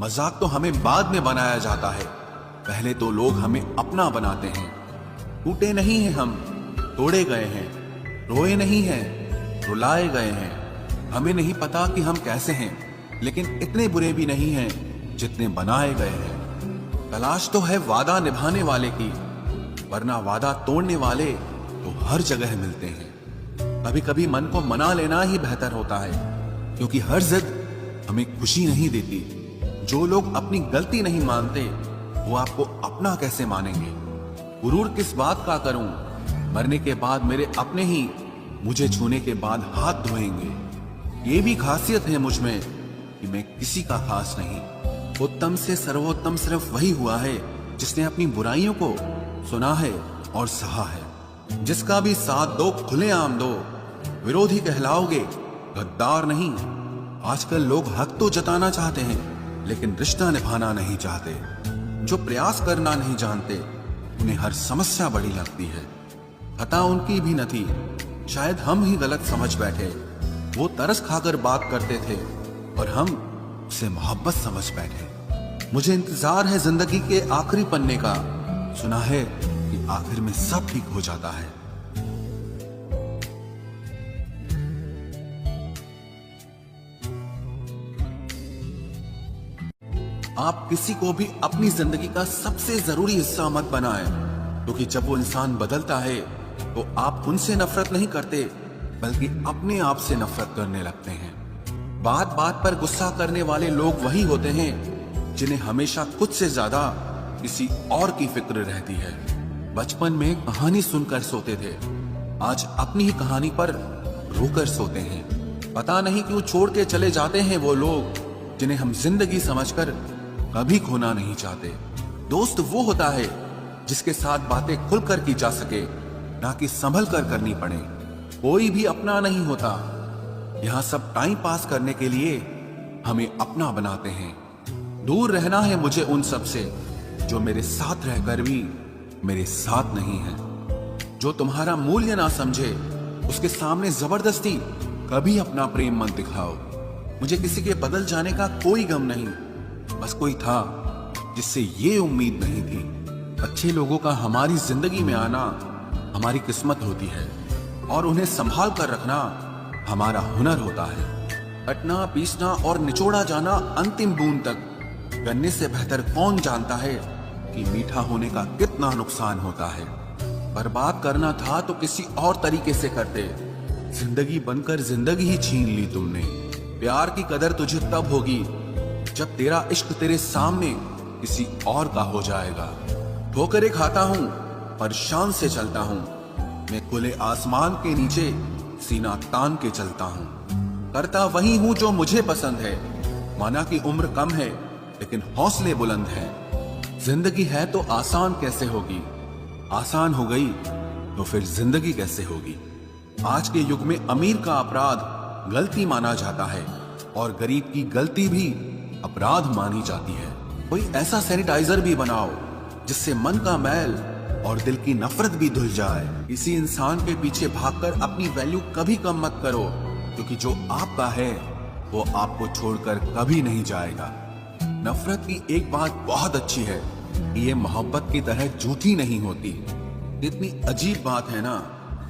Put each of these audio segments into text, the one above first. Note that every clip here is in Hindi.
मजाक तो हमें बाद में बनाया जाता है, पहले तो लोग हमें अपना बनाते हैं। टूटे नहीं हैं हम, तोड़े गए हैं। रोए नहीं हैं, रुलाए गए हैं। हमें नहीं पता कि हम कैसे हैं, लेकिन इतने बुरे भी नहीं हैं जितने बनाए गए हैं। तलाश तो है वादा निभाने वाले की, वरना वादा तोड़ने वाले तो हर जगह मिलते हैं। कभी कभी मन को मना लेना ही बेहतर होता है, क्योंकि हर जिद हमें खुशी नहीं देती। जो लोग अपनी गलती नहीं मानते, वो आपको अपना कैसे मानेंगे? गुरूर किस बात का करूं, मरने के बाद मेरे अपने ही मुझे छूने के बाद हाथ धोएंगे। ये भी खासियत है मुझ में कि मैं किसी का खास नहीं। उत्तम से सर्वोत्तम सिर्फ वही हुआ है जिसने अपनी बुराइयों को सुना है और सहा है। जिसका भी साथ दो खुलेआम दो, विरोधी कहलाओगे, गद्दार नहीं। आजकल लोग हक तो जताना चाहते हैं, लेकिन रिश्ता निभाना नहीं चाहते। जो प्रयास करना नहीं जानते, उन्हें हर समस्या बड़ी लगती है। खता उनकी भी न थी, शायद हम ही गलत समझ बैठे। वो तरस खाकर बात करते थे और हम उसे मोहब्बत समझ बैठे। मुझे इंतजार है जिंदगी के आखिरी पन्ने का। सुना है कि आखिर में सब ठीक हो जाता है। आप किसी को भी अपनी जिंदगी का सबसे जरूरी हिस्सा मत बनाएं, क्योंकि जब वो इंसान बदलता है तो आप उनसे नफरत नहीं करते, बल्कि अपने आप से नफरत करने लगते हैं। बात बात पर गुस्सा करने वाले लोग वही होते हैं जिन्हें हमेशा खुद से ज्यादा किसी और की फिक्र रहती है। बचपन में कहानी सुनकर सोते थे, आज अपनी ही कहानी पर रोकर सोते हैं। पता नहीं क्यों छोड़ के चले जाते हैं वो लोग जिन्हें हम जिंदगी समझकर कभी खोना नहीं चाहते। दोस्त वो होता है जिसके साथ बातें खुलकर की जा सके, ना कि संभल कर करनी पड़े। कोई भी अपना नहीं होता, यहाँ सब टाइम पास करने के लिए हमें अपना बनाते हैं। दूर रहना है मुझे उन सब से जो मेरे साथ रहकर भी मेरे साथ नहीं है। जो तुम्हारा मूल्य ना समझे, उसके सामने जबरदस्ती कभी अपना प्रेम मत दिखाओ। मुझे किसी के बदल जाने का कोई गम नहीं, बस कोई था जिससे ये उम्मीद नहीं थी। अच्छे लोगों का हमारी जिंदगी में आना हमारी किस्मत होती है, और उन्हें संभाल कर रखना हमारा हुनर होता है। कटना, पीसना और निचोड़ा जाना अंतिम बूंद तक, करने से बेहतर कौन जानता है कि मीठा होने का कितना नुकसान होता है। बर्बाद करना था तो किसी और तरीके से करते। जिंदगी बनकर जिंदगी ही छीन ली तुमने। प्यार की कदर तुझे तब होगी जब तेरा इश्क तेरे सामने किसी और का हो जाएगा। ठोकरें खाता हूं पर शान से चलता हूं, मैं खुले आसमान के नीचे सीना तान के चलता हूं। करता वही हूं जो मुझे पसंद है। माना कि उम्र कम है, लेकिन हौसले बुलंद हैं। जिंदगी है तो आसान कैसे होगी? आसान हो गई तो फिर जिंदगी कैसे होगी? आज के युग में अमीर का अपराध गलती माना जाता है, और गरीब की गलती भी अपराध मानी जाती है। कोई ऐसा सैनिटाइजर भी बनाओ जिससे मन का मैल और दिल की नफरत भी धुल जाए। किसी इंसान के पीछे भागकर अपनी वैल्यू कभी कम मत करो, क्योंकि जो आपका है वो आपको छोड़कर कभी नहीं जाएगा। नफरत की एक बात बहुत अच्छी है कि ये मोहब्बत की तरह झूठी नहीं होती। इतनी अजीब बात है ना,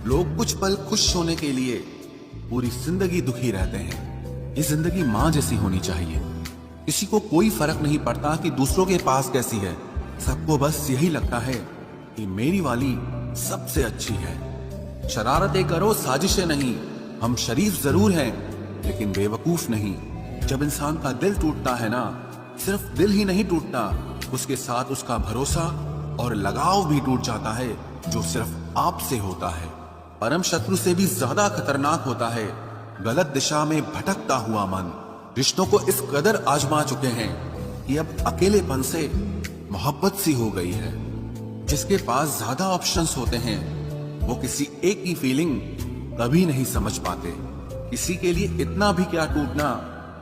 लोग कुछ पल खुश होने के लिए पूरी जिंदगी दुखी रहते हैं। ये जिंदगी माँ जैसी होनी चाहिए। किसी को कोई फर्क नहीं पड़ता कि दूसरों के पास कैसी है। सबको बस यही लगता है कि मेरी वाली सबसे अच्छी है। शरारतें करो, साजिशें नहीं। हम शरीफ जरूर हैं, लेकिन बेवकूफ नहीं। जब इंसान का दिल टूटता है ना, सिर्फ दिल ही नहीं टूटता, उसके साथ उसका भरोसा और लगाव भी टूट जाता है, जो सिर्फ आपसे होता है। परम शत्रु से भी ज्यादा खतरनाक होता है गलत दिशा में भटकता हुआ मन। रिश्तों को इस कदर आजमा चुके हैं कि अब अकेलेपन से मोहब्बत सी हो गई है। जिसके पास ज्यादा ऑप्शंस होते हैं, वो किसी एक की फीलिंग कभी नहीं समझ पाते। किसी के लिए इतना भी क्या टूटना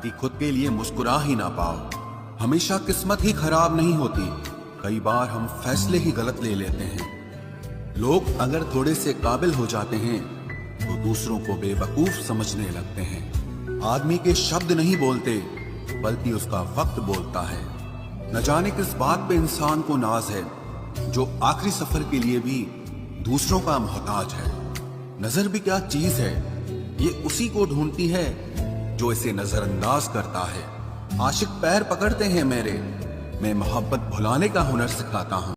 कि खुद के लिए मुस्कुरा ही ना पाओ। हमेशा किस्मत ही खराब नहीं होती, कई बार हम फैसले ही गलत ले लेते हैं। लोग अगर थोड़े से काबिल हो जाते हैं तो दूसरों को बेवकूफ समझने लगते हैं। आदमी के शब्द नहीं बोलते, बल्कि उसका वक्त बोलता है। न जाने किस बात पे इंसान को नाज है, जो आखिरी सफर के लिए भी दूसरों का मोहताज है। नजर भी क्या चीज है, ये उसी को ढूंढती है जो इसे नजरअंदाज करता है। आशिक पैर पकड़ते हैं मेरे, मैं मोहब्बत भुलाने का हुनर सिखाता हूं।